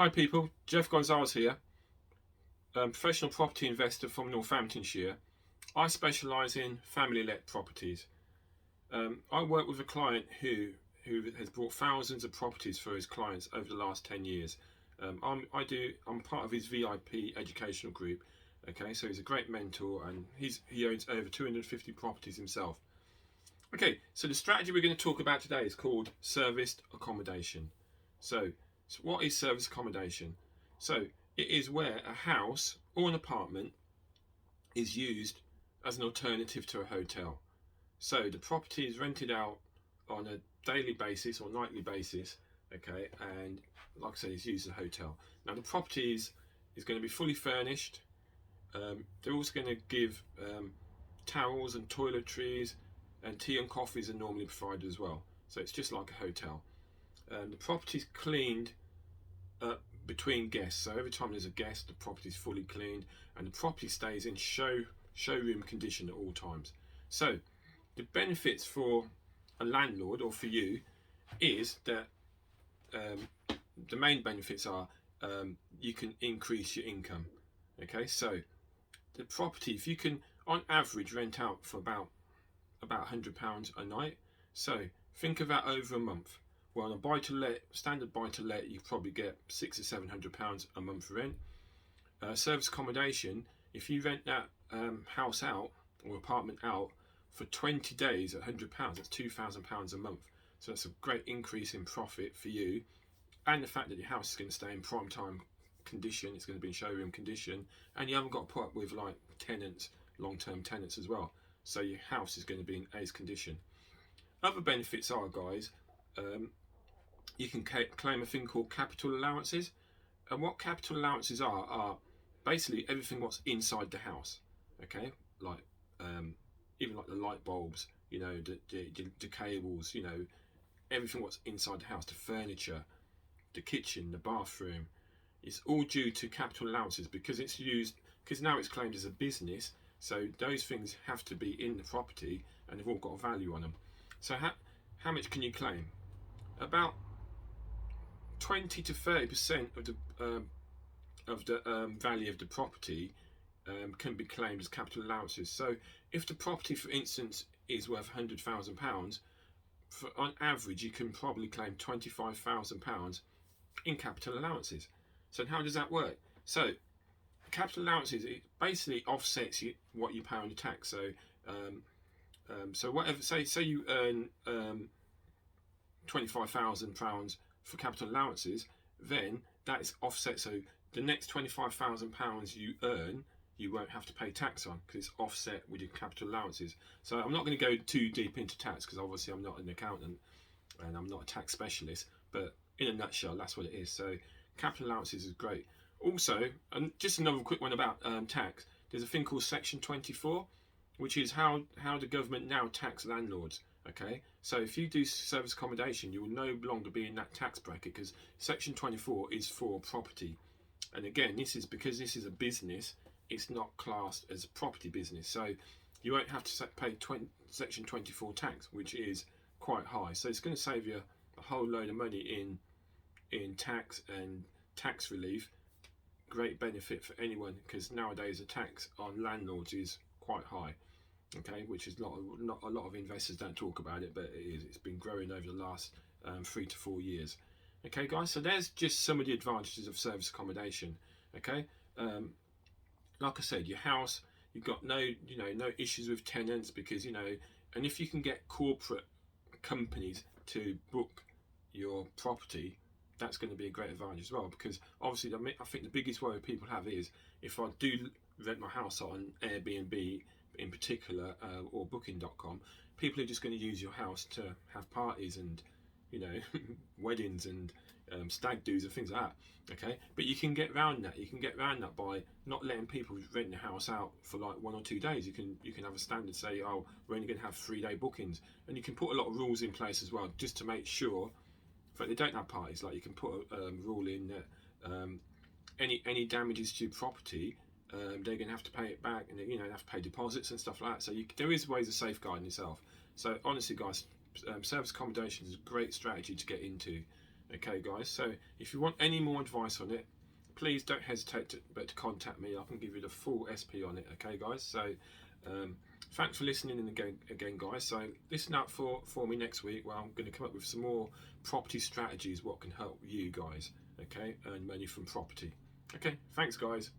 Hi people, Jeff Gonzalez here, professional property investor from Northamptonshire. I specialise in family-let properties. I work with a client who has bought thousands of properties for his clients over the last 10 years. I'm part of his VIP educational group. Okay, so he's a great mentor and he owns over 250 properties himself. Okay, so the strategy we're going to talk about today is called serviced accommodation. So what is serviced accommodation? So it is where a house or an apartment is used as an alternative to a hotel. So the property is rented out on a daily basis or nightly basis, okay, and like I said, it's used as a hotel. Now the property is going to be fully furnished. They're also going to give towels and toiletries, and tea and coffees are normally provided as well. So it's just like a hotel. The property's cleaned between guests. So every time there's a guest, the property's fully cleaned, and the property stays in showroom condition at all times. So the benefits for a landlord or for you is that the main benefits are you can increase your income. Okay, so the property, if you can on average rent out for about £100 a night, so think of that over a month. Well, on a buy-to-let, standard buy-to-let, you probably get £600 or £700 a month rent. Service accommodation, if you rent that house out or apartment out for 20 days at £100, that's £2,000 a month. So that's a great increase in profit for you, and the fact that your house is going to stay in prime time condition, it's going to be in showroom condition, and you haven't got to put up with like tenants, long-term tenants as well. So your house is going to be in ace condition. Other benefits are, guys, you can claim a thing called capital allowances. And what capital allowances are basically everything what's inside the house. Okay, like even like the light bulbs, you know, the cables, you know, everything what's inside the house, the furniture, the kitchen, the bathroom. It's all due to capital allowances because it's used, because now it's claimed as a business. So those things have to be in the property and they've all got a value on them. So how much can you claim? About 20 to 30% of the value of the property can be claimed as capital allowances. So if the property, for instance, is worth £100,000, on average you can probably claim £25,000 in capital allowances. So how does that work? So capital allowances, it basically offsets what you pay on the tax. So so whatever, say you earn £25,000 for capital allowances, then that is offset. So the next £25,000 you earn, you won't have to pay tax on because it's offset with your capital allowances. So I'm not going to go too deep into tax because obviously I'm not an accountant and I'm not a tax specialist, but in a nutshell, that's what it is. So capital allowances is great. Also, and just another quick one about tax, there's a thing called Section 24, which is how the government now tax landlords. Okay, so if you do service accommodation, you will no longer be in that tax bracket because Section 24 is for property. And again, this is because this is a business, it's not classed as a property business. So you won't have to pay Section 24 tax, which is quite high. So it's going to save you a whole load of money in tax and tax relief. Great benefit for anyone because nowadays the tax on landlords is quite high. Okay, which is not a lot of investors don't talk about it, but it is. It's been growing over the last 3 to 4 years. Okay, guys. So there's just some of the advantages of service accommodation. Okay, like I said, your house, you've got no issues with tenants because and if you can get corporate companies to book your property, that's going to be a great advantage as well. Because obviously, I think the biggest worry people have is if I do rent my house on Airbnb in particular or booking.com, people are just going to use your house to have parties and weddings and stag do's and things like that. Okay, but you can get around that by not letting people rent the house out for like 1 or 2 days. You can have a standard, say, oh, we're only going to have 3-day bookings, and you can put a lot of rules in place as well just to make sure that they don't have parties. Like you can put a rule in that any damages to property, they're going to have to pay it back, and they have to pay deposits and stuff like that. So there is ways of safeguarding yourself. So honestly, guys, service accommodation is a great strategy to get into. Okay, guys. So if you want any more advice on it, please don't hesitate to contact me. I can give you the full SP on it. Okay, guys. So thanks for listening in again, guys. So listen out for me next week, where I'm going to come up with some more property strategies, what can help you guys, okay, earn money from property. Okay, thanks, guys.